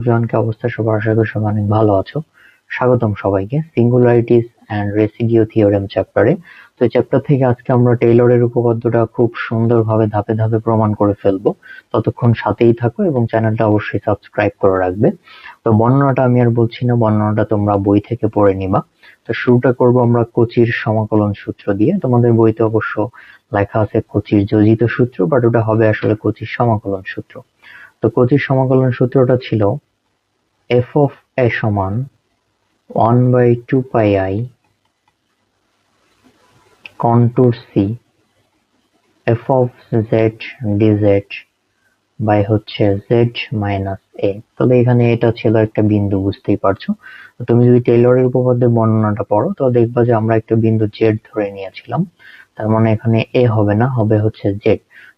কি অবস্থা সবার? আশা করি সবাই অনেক ভালো আছো। স্বাগতম সবাইকে সিঙ্গুলারিটিস এন্ড রেসিডিউ থিওরেম চ্যাপ্টারে। তো এই চ্যাপ্টার থেকে আজকে আমরা টেইলরের উপপাদ্যটা খুব সুন্দরভাবে ধাপে ধাপে প্রমাণ করে ফেলবো। ততক্ষণ সাথেই থাকো এবং চ্যানেলটা অবশ্যই সাবস্ক্রাইব করে রাখবে। তো বর্ণনাটা আমি আর বলছি না, বর্ণনাটা তোমরা বই থেকে পড়ে নিবা। তো শুরুটা করব আমরা কচির সমাকলন সূত্র দিয়ে। তোমাদের বইতে অবশ্য লেখা আছে কচির যোজিত সূত্র, বাট ওটা হবে আসলে কচির সমাকলন সূত্র। তো কচির সমাকলন সূত্রটা ছিল f of a সমান 1/2 pi I contour C f of z dz by হচ্ছে z minus a। তাহলে এখানে এটা ছিল একটা বিন্দু, বুঝতেই পারছো। তো তুমি যদি টেইলরের উপপাদ্যের বর্ণনাটা পড়ো তো দেখবা যে আমরা একটা বিন্দু z ধরে নিয়েছিলাম। তার মানে এখানে a হবে না, হবে হচ্ছে z।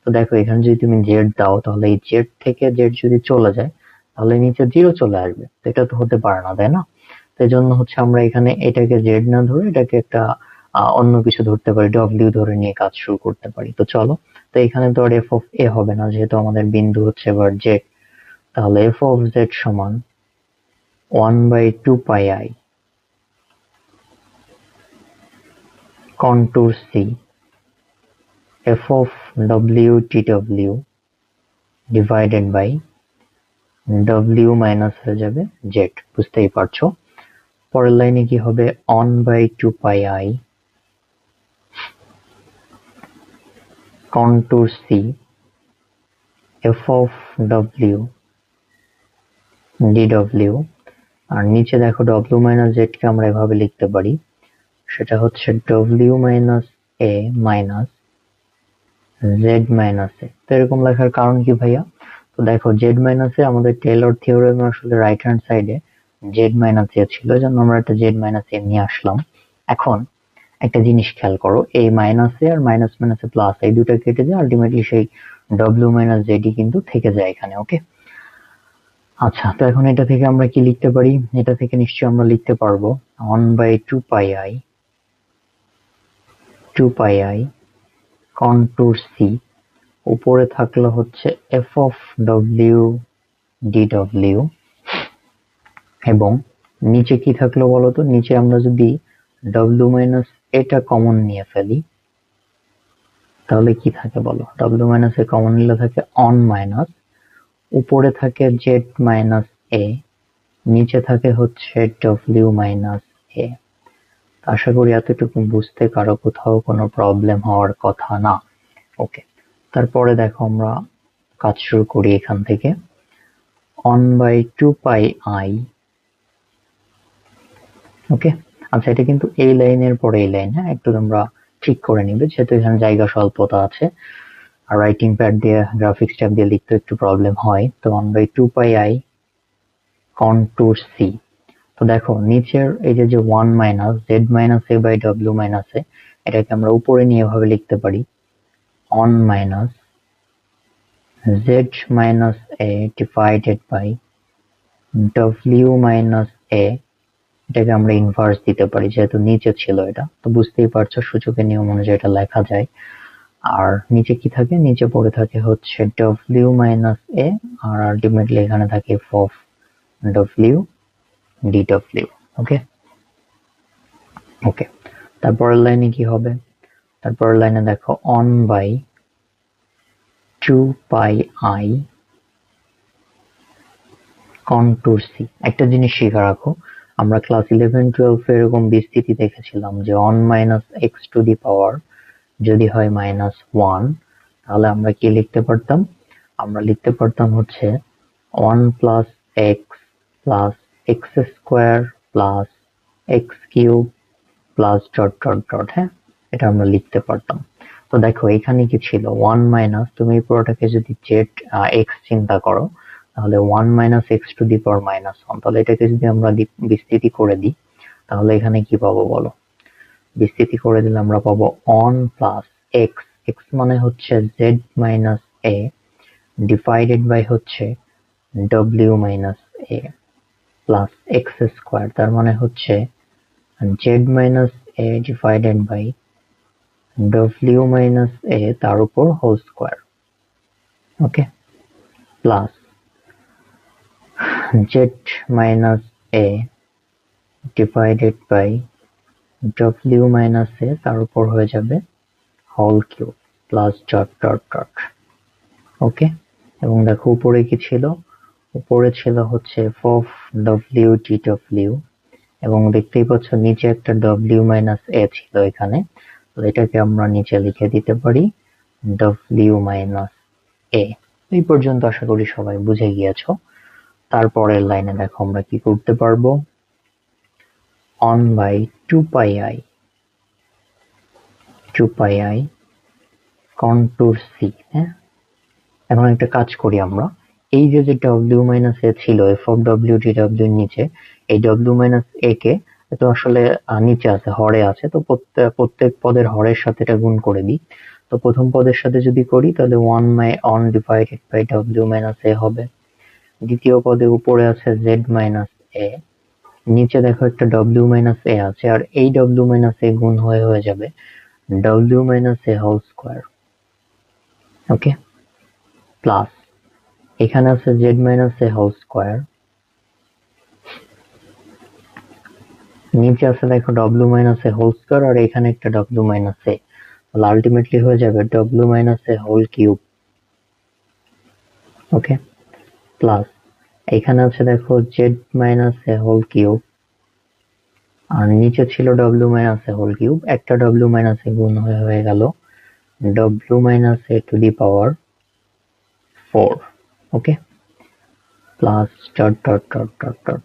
তো দেখো এখানে যদি তুমি z দাও তাহলে এই z থেকে z যদি চলে যায় তাহলে নিচে 0 চলে আসবে। তো এটা তো হতে পারে না, তাই না? তো এজন্য হচ্ছে আমরা এখানে এটাকে z না ধরে এটাকে একটা অন্য কিছু ধরতে পারি, w ধরে নিয়ে কাজ শুরু করতে পারি। তো চলো, তো এখানে তো আর f of a হবে না, যেহেতু আমাদের বিন্দু হচ্ছে এবার z। তাহলে f of z সমান 1/2 pi I contour C f of w tw divided by w minus হয়ে যাবে z, বুঝতেই পারছো। পরের লাইনে কি হবে? 1/2 pi I contour C f of w dw, আর নিচে দেখো w minus z কে আমরা এভাবে লিখতে পারি, সেটা হচ্ছে w minus a minus z minus a। তো এরকম লেখার কারণ কি ভাইয়া? তো দেখো z minus a আমাদের টেইলর থিওরেমে আসলে রাইট হ্যান্ড সাইডে z minus a ছিল, এজন্য আমরা একটা z minus a নিয়ে আসলাম। এখন একটা জিনিস খেয়াল করো, এই মাইনাস এ আর মাইনাস মাইনাসে প্লাস, এই দুটো কেটে যায়, আলটিমেটলি সেই w minus z কিন্তু থেকে যায় এখানে। ওকে, আচ্ছা, তো এখন এটা থেকে আমরা কি লিখতে পারি? এটা থেকে নিশ্চয়ই আমরা লিখতে পারবো 1/2 pi I contour C, উপরে থাকলো হচ্ছে f of w dw, এবং নিচে কি থাকলো বলতো? নিচে আমরা যদি w minus এটা কমন নিয়ে ফেলি তাহলে কি থাকে বলো? w minus a কমন নিলে থাকে 1 minus, উপরে থাকে z minus a, নিচে থাকে হচ্ছে w minus a। আশা করি এতটুকু বুঝতে কারো কোথাও কোনো প্রবলেম হওয়ার কথা না। ওকে, তারপরে দেখো আমরা কাজ শুরু করি এখান থেকে। 1/2 pi I, ওকে। আচ্ছা, এটা কিন্তু এই লাইনের পরে এই লাইন, হ্যাঁ, একটু তোমরা ঠিক করে নিবে, যেহেতু এখানে জায়গা স্বল্পতা আছে আর রাইটিং প্যাড দিয়ে গ্রাফিক্স ট্যাব দিয়ে লিখতে একটু প্রবলেম হয়। তো 1/2 pi I contour C। তো দেখো নিচের এই যে 1 minus z minus a by w minus a, এটাকে আমরা উপরে নিয়ে এভাবে লিখতে পারি 1 minus z minus a divided by w minus a। এটাকে আমরা ইনভার্স দিতে পারি, যেহেতু নিচে ছিল এটা। তো বুঝতেই পারছো সূচকের নিয়ম অনুযায়ী এটা লেখা যায়। আর নিচে কি থাকে? নিচে পড়ে থাকে হচ্ছে w minus a, আর আলটিমেটলি এখানে থাকে f of w dw। ওকে ওকে, তারপরের লাইনে কি হবে? তারপরের লাইনে দেখো 1/2 pi I contour C। একটা জিনিস শিখে রাখো, আমরা ক্লাস 11-12 এরকম বিস্তৃতি দেখেছিলাম যে 1 minus x to the power যদি হয় -1, তাহলে আমরা কি লিখতে পারতাম? আমরা লিখতে পারতাম হচ্ছে 1 plus x plus x square plus x cube plus dot dot dot, হ্যাঁ, এটা আমরা লিখতে পারতাম। তো দেখো এখানে কি ছিল? 1 minus, তুমি পুরোটাকে যদি z x চিন্তা করো তাহলে 1 minus x to the power -1, তাহলে এটাকে যদি আমরা বিস্তৃতি করে দিই তাহলে এখানে কি পাবো বলো? বিস্তৃতি করে দিলে আমরা পাবো 1 plus x, x মানে হচ্ছে z minus a divided by হচ্ছে w minus a plus x square, তার মানে হচ্ছে z minus a divided by w minus a তার উপর whole square। Okay, plus z minus a divided by w minus a তার উপর হয়ে যাবে whole cube plus dot dot dot. Okay, এবং দেখো উপরে কি ছিল, উপরে ছিল হচ্ছে f of w dw, এবং দেখতেই পাচ্ছ নিচে একটা w minus a ছিল এখানে, তো এটাকে আমরা নিচে লিখে দিতে পারি w minus a। এই পর্যন্ত আশা করি সবাই বুঝে গিয়েছো। তারপরের লাইনে দেখো আমরা কি করতে পারবো, 1 by 2 pi i contour c। হ্যাঁ, এখন একটা কাজ করি আমরা, এই যে w minus a ছিল f of w dw এর নিচে, এই w minus a কে তো আসলে নিচে আছে, হরে আছে, তো প্রত্যেক পদের হরের সাথে এটা গুণ করে দিই। তো প্রথম পদের সাথে যদি করি তাহলে 1 divided by w minus a হবে। দ্বিতীয় পদে উপরে আছে z minus a, নিচে দেখো একটা w minus a আছে, আর এই w minus a গুণ হয়ে যাবে w minus a whole square। Okay, plus এখানে আছে z minus a whole square, নিচে আছে দেখো w minus a whole square, আর এখানে একটা w minus a, তাহলে আলটিমেটলি হয়ে যাবে w minus a whole cube। Okay, plus এখানে আছে দেখো z minus a whole cube, আর নিচে ছিল w minus a whole cube, একটা w minus a গুণ হয়ে গেল w minus a to the power 4। Okay, plus dot dot dot dot dot,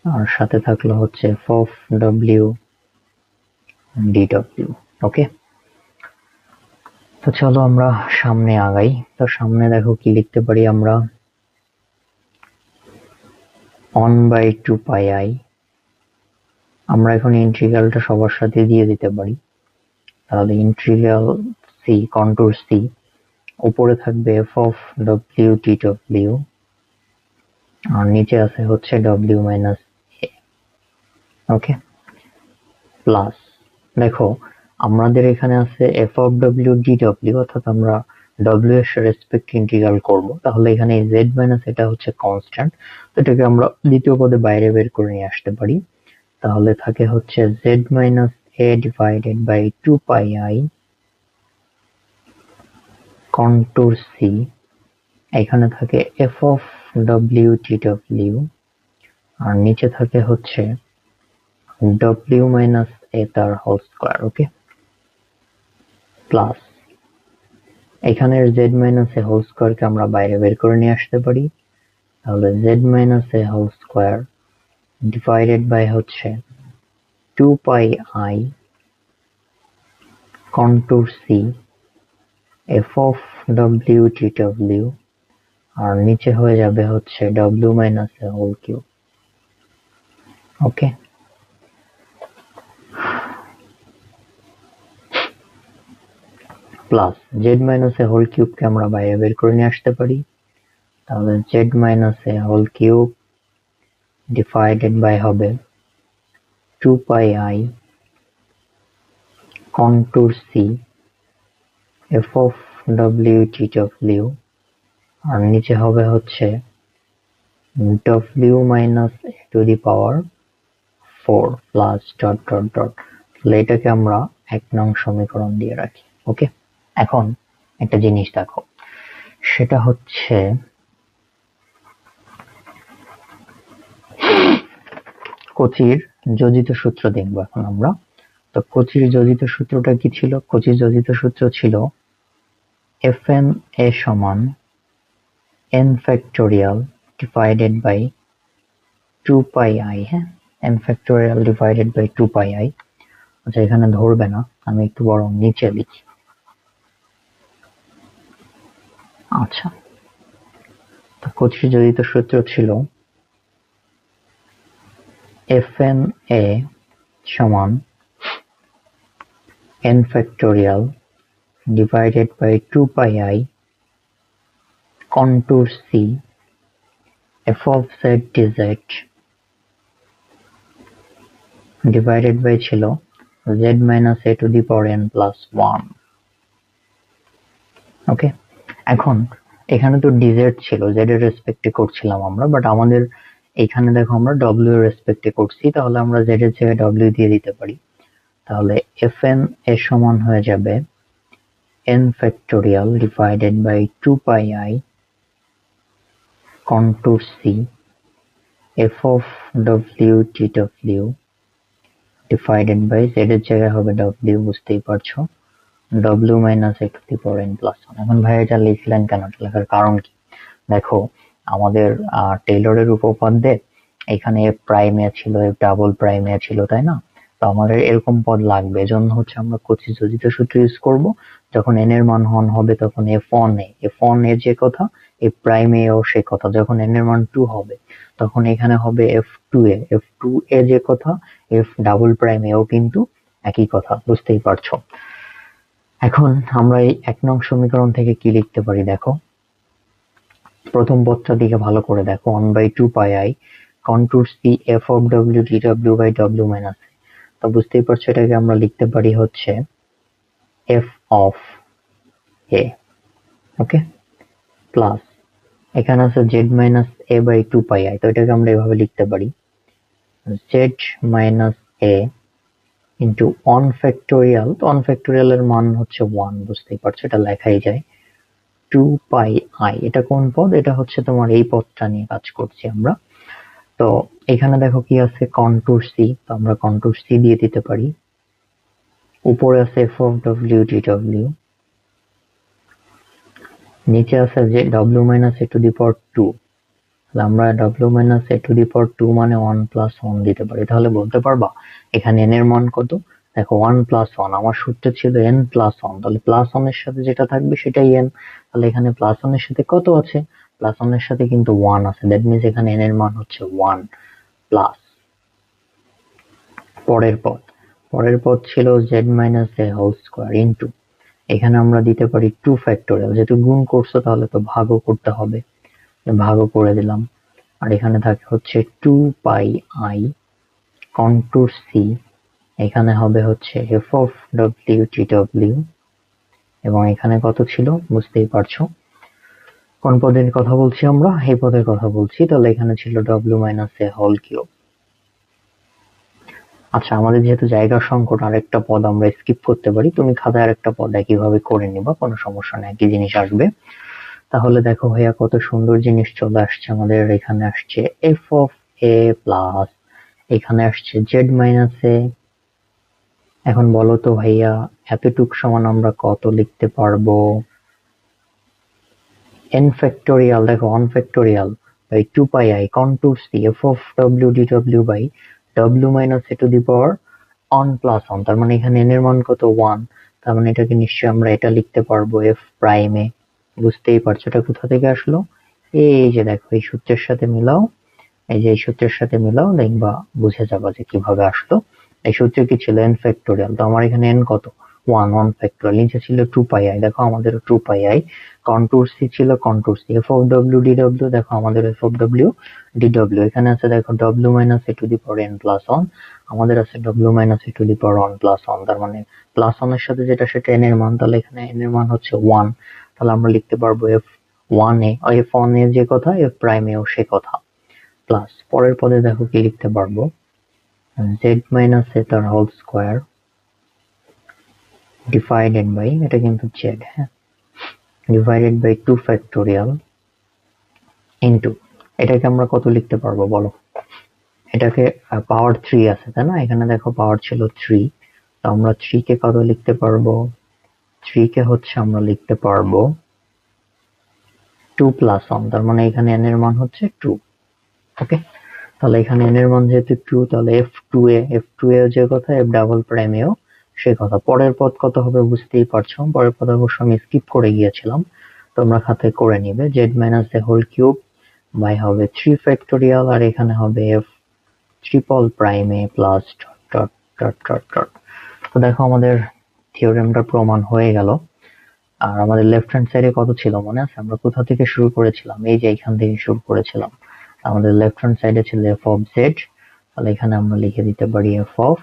আর সাথে থাকলো হচ্ছে f of w dw। ওকে, তো চলো আমরা সামনে আগাই। তো সামনে দেখো কি লিখতে পারি আমরা, 1 by 2 pi i, আমরা এখন ইন্টিগ্রালটা সবার সাথে দিয়ে দিতে পারি, তাহলে ইন্টিগ্রাল c কন্ট্যুর c, উপরে থাকবে f of w dw, আর নিচে আছে হচ্ছে w minus a। Okay, plus দেখো আমাদের এখানে আছে f of w dw, অর্থাৎ আমরা w এর রেসপেক্ট ইন্টিগ্রাল করব, তাহলে এখানে z minus এটা হচ্ছে কনস্ট্যান্ট, তো এটাকে আমরা দ্বিতীয় পদে বাইরে বের করে নিয়ে আসতে পারি। তাহলে থাকে হচ্ছে z minus a divided by 2 pi i contour c, এখানে থাকে f of w dw, আর নিচে থাকে হচ্ছে w minus a তার হোল স্কয়ার। ওকে, প্লাস এখানের z minus a whole square কে আমরা বাইরে বের করে নিয়ে আসতে পারি, তাহলে z minus a whole square divided by হচ্ছে 2 pi i contour c f of w dw, আর নিচে হয়ে যাবে হচ্ছে w minus a whole cube। Okay, plus z minus a whole cube কে আমরা বাইরে বের করে নিয়ে আসতে পারি, তাহলে z minus a whole cube divided by হবে 2 pi i contour c f of w dw, আর নিচে হবে হচ্ছে w minus a to the power 4 plus dot dot dot. তাহলে এটাকে আমরা 1 নং সমীকরণ দিয়ে রাখি। ওকে, এখন একটা জিনিস দেখো, সেটা হচ্ছে কচির যোজিত সূত্র দেখবো এখন আমরা। তো কচির যোজিত সূত্রটা কি ছিল? কচির যোজিত সূত্র ছিল fn a সমান n factorial divided by 2 pi i। হ্যাঁ, n factorial divided by 2 pi i। আচ্ছা, এখানে ধরবে না, আমি একটু বরং নিচে লিখি। আচ্ছা, তো কচির যোজিত সূত্র ছিল fn a সমান n factorial divided by 2 pi i contour c f of z dz divided by ছিল z minus a to the power n plus 1। ওকে, এখন এখানে তো ডিজেড ছিল, জেড এর রেসপেক্টে করছিলাম আমরা, বাট আমাদের এখানে দেখো আমরা ডব্লিউ এর রেসপেক্টে করছি, তাহলে আমরা জেড এর জায়গায় ডব্লিউ দিয়ে দিতে পারি। তাহলে fn এর সমান হয়ে যাবে n factorial divided by 2 pi I contour c f of w dw divided by z এর জায়গায় হবে w, বুঝতেই পারছো, w minus a to the power n plus 1। এখন ভাই এটা লিখলেন কেন, লেখার কারণ কি? দেখো আমাদের টেইলরের উপপাদ্যে এখানে f প্রাইম এ ছিল, f ডাবল প্রাইম এ ছিল, তাই না? তো আমাদের এরকম পদ লাগবে, এজন্য হচ্ছে আমরা কচি যোজিত সূত্র ইউজ করব। যখন n এর মান 1 হবে তখন f1a যে কথা, f প্রাইম এ ও সে কথা। যখন n এর মান 2 হবে তখন এখানে হবে f2a যে কথা, f ডাবল প্রাইম এও কিন্তু একই কথা, বুঝতেই পারছো। এখন আমরা এই 1 নং সমীকরণ থেকে কি লিখতে পারি দেখো, প্রথম পদটার দিকে ভালো করে দেখো, 1/2 pi I contour c f of w dw by w minus a। তো বুঝতেই পারছো এটাকে আমরা লিখতে পারি হচ্ছে f of a, okay, plus এখানে আছে z minus a by 2 pi I, তো এটাকে আমরা এভাবে লিখতে পারি z minus a into 1 factorial, তো 1 factorial এর মান হচ্ছে 1, বুঝতেই পারছো এটা লেখাই যায় 2 pi I। এটা কোন পদ? এটা হচ্ছে তোমার এই পদটা নিয়ে কাজ করছি আমরা। তো এখানে দেখো কি আছে, কন্টুর c, তো আমরা কন্টুর c দিয়ে দিতে পারি। উপরে আছে f of w dw, নিচে আছে যে w minus a to the power 2, তাহলে আমরা w minus a to the power 2 মানে 1 plus 1 দিতে পারি। তাহলে বলতে পারবা এখানে n এর মান কত? দেখো 1 plus 1, আমার সূত্রে ছিল n plus 1, তাহলে প্লাস 1 এর সাথে যেটা থাকবে সেটাই n। তাহলে এখানে প্লাস 1 এর সাথে কত আছে? প্লাস 1 এর সাথে কিন্তু 1 আছে, দ্যাট মিন্স এখানে n এর মান হচ্ছে 1 প্লাস পরের পদ ছিল z minus a whole square into, এখানে আমরা দিতে পারি 2 factorial, যেহেতু গুণ করছো তাহলে তো ভাগও করতে হবে, ভাগও করে দিলাম। আর এখানে থাকে হচ্ছে 2 pi I contour c, এখানে হবে হচ্ছে f of w dw, এবং এখানে কত ছিল বুঝতেই পারছো কোন পদের কথা বলছি আমরা, এই পদের কথা বলছি। তাহলে এখানে ছিল w minus a whole cube। আচ্ছা, আমাদের যেহেতু জায়গার সংকট, আরেকটা পদ আমরা স্কিপ করতে পারি, তুমি খাতায় আরেকটা পদ একইভাবে করে নিবা, কোনো সমস্যা নেই, একই জিনিস আসবে। তাহলে দেখো ভাইয়া কত সুন্দর জিনিস চলে আসছে আমাদের। এখানে আসছে f of a প্লাস এখানে আসছে z minus a। এখন বলো তো ভাইয়া এতটুক সমান আমরা কত লিখতে পারবো? n factorial, দেখো 1 factorial by 2 pi I contour c f of w dw by w minus a to the power 1 plus 1, তার মানে এখানে n এর মান কত? 1, তার মানে এটাকে নিশ্চয়ই আমরা এটা লিখতে পারবো f প্রাইম এ। বুঝতেই পারছো এটা কোথা থেকে আসলো? এই যে দেখো এই সূত্রের সাথে মিলাও, এই যে এই সূত্রের সাথে মিলাও, দেখবা বুঝে যাবা যে কিভাবে আসলো। এই সূত্রে কি ছিল? n factorial, তো আমার এখানে n কত? 1 factorial, নিচে ছিল 2 pi I, দেখো আমাদের 2 pi I, কন্টুর c ছিল contour c, f of w dw, দেখো আমাদের f of w dw, এখানে আছে দেখো w minus a to the power n plus 1, আমাদের আছে w minus a to the power 1 plus 1, তার মানে প্লাস 1 এর সাথে যেটা সেটা n এর মান, তাহলে এখানে n এর মান হচ্ছে 1, তাহলে আমরা লিখতে পারবো f1a, f1a যে কথা, f প্রাইম এও সে কথা, প্লাস পরের পদে দেখো কি লিখতে পারবো, z minus a তার হোল স্কয়ার ডিভাইডেড বাই, এটা কিন্তু z, হ্যাঁ, ডিভাইডেড বাই 2 factorial ইনটু, এটাকে আমরা কত লিখতে পারবো বলো? এটাকে পাওয়ার 3 আছে তাই না, এখানে দেখো পাওয়ার ছিল 3, তো আমরা 3 কে কত লিখতে পারবো? 3 কে হচ্ছে আমরা লিখতে পারবো 2 plus 1, তার মানে এখানে n এর মান হচ্ছে 2, ওকে। তাহলে এখানে n এর মান যেহেতু 2, তাহলে f2a যে কথা, f ডাবল প্রাইম এও সেই কথা। পরের পদ কত হবে বুঝতেই পারছো, পরের পদ অবশ্য আমি স্কিপ করে গিয়েছিলাম, তোমরা খাতায় করে নিবে, z minus a whole cube by হবে 3 factorial, আর এখানে হবে f triple prime a plus dot dot dot dot. তো দেখো আমাদের থিওরেমটা প্রমাণ হয়ে গেল। আর আমাদের লেফট হ্যান্ড সাইডে কত ছিল মনে আছে? আমরা কোথা থেকে শুরু করেছিলাম? এই যে এখান থেকে শুরু করেছিলাম। আমাদের লেফট হ্যান্ড সাইডে ছিল f of z, তাহলে এখানে আমরা লিখে দিতে পারি f of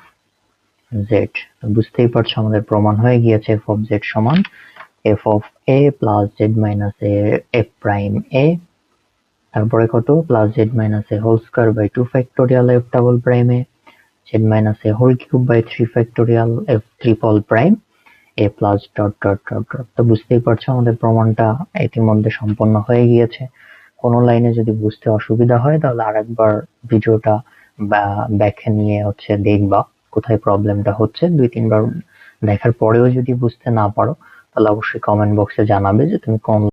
z। বুঝতেই পারছো আমাদের প্রমাণ হয়ে গিয়েছে f of z সমান f of a plus z minus a f prime a, তারপরে কত plus z minus a whole square by 2 factorial f double prime a, z minus a whole cube by 3 factorial f triple prime a plus dot dot dot dot। তো বুঝতেই পারছো আমাদের প্রমাণটা ইতিমধ্যে সম্পন্ন হয়ে গিয়েছে। কোনো লাইনে যদি বুঝতে অসুবিধা হয় তাহলে আরেকবার ভিডিওটা বা ব্যাখ্যা নিয়ে দেখবা কোথায় প্রবলেমটা হচ্ছে। 2-3 বার দেখার পরেও যদি বুঝতে না পারো তাহলে অবশ্যই কমেন্ট বক্সে জানাবে যে তুমি কোন